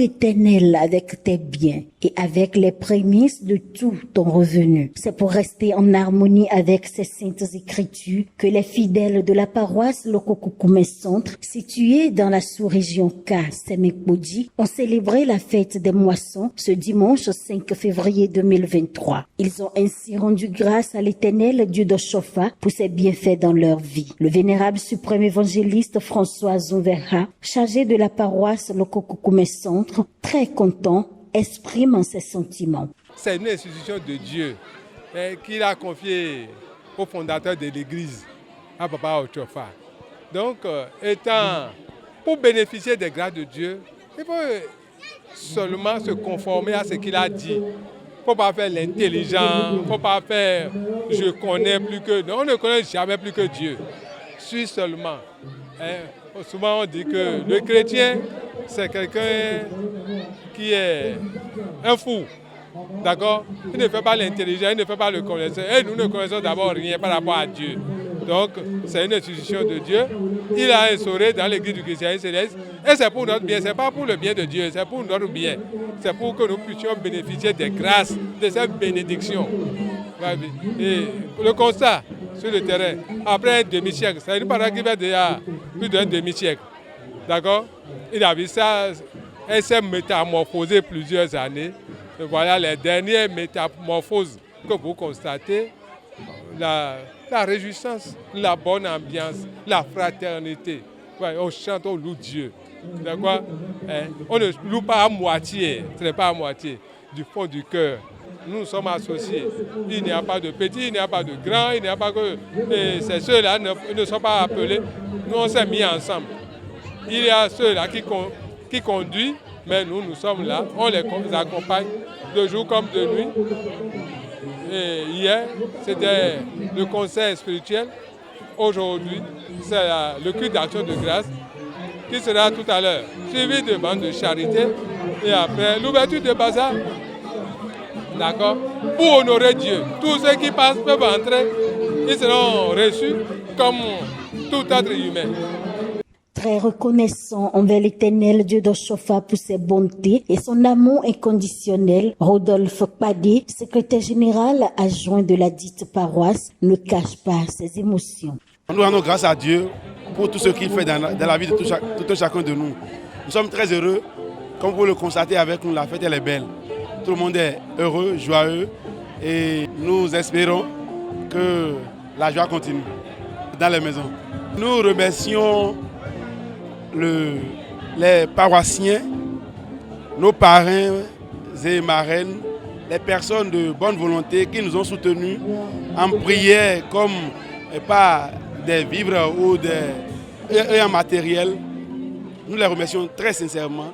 l'Éternel avec tes biens et avec les prémices de tout ton revenu. C'est pour rester en harmonie avec ces saintes écritures que les fidèles de la paroisse Lokokokoumé Centre, située dans la sous-région Ka-Semekbodji, ont célébré la fête des moissons ce dimanche 5 février 2023. Ils ont ainsi rendu grâce à l'Éternel Dieu d'Oshofa pour ses bienfaits dans leur vie. Le vénérable suprême évangéliste François Zouverha, chargé de la paroisse Lokokokoumé Centre, très content, exprime ses sentiments. C'est une institution de Dieu qu'il a confiée au fondateur de l'Église, à Papa Oshofa. Donc, pour bénéficier des grâces de Dieu, il faut seulement se conformer à ce qu'il a dit. Il ne faut pas faire l'intelligent, il ne faut pas faire « je connais plus que ». Non, on ne connaît jamais plus que Dieu. Suis seulement. Souvent on dit que le chrétien, c'est quelqu'un qui est un fou. D'accord? Il ne fait pas l'intelligent, il ne fait pas le connaisseur. Et nous ne connaissons d'abord rien par rapport à Dieu. Donc, c'est une institution de Dieu. Il a instauré dans l'église du christianisme céleste. Et c'est pour notre bien, ce n'est pas pour le bien de Dieu, c'est pour notre bien. C'est pour que nous puissions bénéficier des grâces, de cette bénédiction. Et le constat sur le terrain, après un demi-siècle, c'est une parole qui va déjà plus d'un demi-siècle. D'accord? Il a vu ça, elle s'est métamorphosée plusieurs années. Et voilà les dernières métamorphoses que vous constatez. La réjouissance, la bonne ambiance, la fraternité. Ouais, on chante, on loue Dieu. D'accord? On ne loue pas à moitié, ce n'est pas à moitié, du fond du cœur. Nous sommes associés. Il n'y a pas de petit, il n'y a pas de grand, il n'y a pas que... Et ceux-là ne sont pas appelés. Nous, on s'est mis ensemble. Il y a ceux-là qui conduisent, mais nous sommes là, on les accompagne de jour comme de nuit. Et hier, c'était le conseil spirituel. Aujourd'hui, c'est le culte d'action de grâce qui sera tout à l'heure, suivi de bandes de charité. Et après, l'ouverture de bazar. D'accord? Pour honorer Dieu. Tous ceux qui passent peuvent entrer. Ils seront reçus comme tout être humain. Très reconnaissant envers l'Éternel Dieu d'Oshofa pour ses bontés et son amour inconditionnel, Rodolphe Padé, secrétaire général adjoint de la dite paroisse, ne cache pas ses émotions. Nous rendons grâce à Dieu pour tout ce qu'il fait dans la vie de tout chacun de nous. Nous sommes très heureux, comme vous le constatez avec nous, la fête elle est belle. Tout le monde est heureux, joyeux et nous espérons que la joie continue dans les maisons. Nous remercions les paroissiens, nos parrains et marraines, les personnes de bonne volonté qui nous ont soutenus en prière comme par des vivres ou et en matériel. Nous les remercions très sincèrement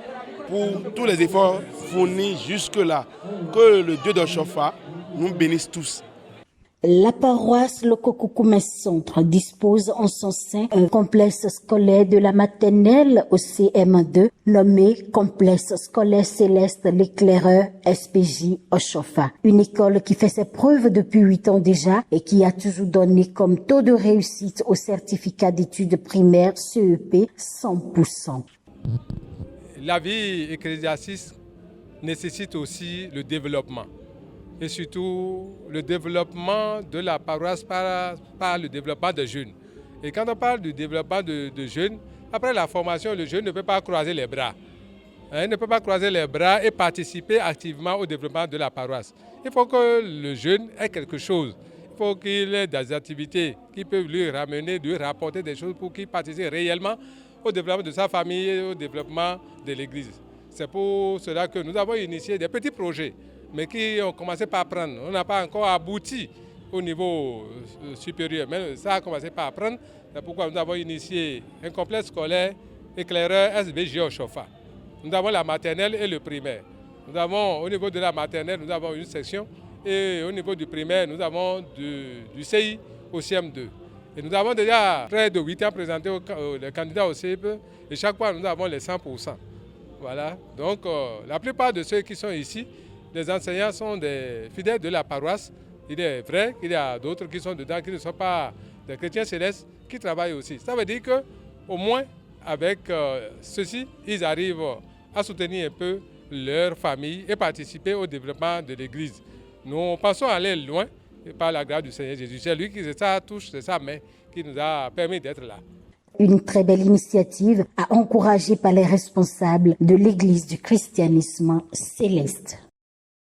pour tous les efforts fournis jusque-là. Que le Dieu d'Oshofa nous bénisse tous. La paroisse Lokokokoumé Centre dispose en son sein un complexe scolaire de la maternelle au CM2 nommé Complexe scolaire céleste l'éclaireur SPJ Oshofa. Une école qui fait ses preuves depuis 8 ans déjà et qui a toujours donné comme taux de réussite au certificat d'études primaires CEP 100%. La vie ecclésiastique nécessite aussi le développement. Et surtout le développement de la paroisse par le développement des jeunes. Et quand on parle du développement de jeunes, après la formation, le jeune ne peut pas croiser les bras. Il ne peut pas croiser les bras et participer activement au développement de la paroisse. Il faut que le jeune ait quelque chose. Il faut qu'il ait des activités qui peuvent lui ramener, lui rapporter des choses pour qu'il participe réellement au développement de sa famille et au développement de l'Église. C'est pour cela que nous avons initié des petits projets, mais qui ont commencé par prendre. On n'a pas encore abouti au niveau supérieur, mais ça a commencé par prendre. C'est pourquoi nous avons initié un complexe scolaire éclaireur SBJ Oshofa. Nous avons la maternelle et le primaire. Nous avons, au niveau de la maternelle, nous avons une section, et au niveau du primaire, nous avons du CI au CM2. Et nous avons déjà près de 8 ans présenté les candidats au CEP, et chaque fois nous avons les 100%. Voilà. Donc la plupart de ceux qui sont ici, les enseignants sont des fidèles de la paroisse. Il est vrai qu'il y a d'autres qui sont dedans, qui ne sont pas des chrétiens célestes, qui travaillent aussi. Ça veut dire qu'au moins, avec ceci, ils arrivent à soutenir un peu leur famille et participer au développement de l'Église. Nous pensons aller loin par la grâce du Seigneur Jésus. C'est lui qui, c'est sa touche, c'est sa main qui nous a permis d'être là. Une très belle initiative à encourager par les responsables de l'Église du christianisme céleste.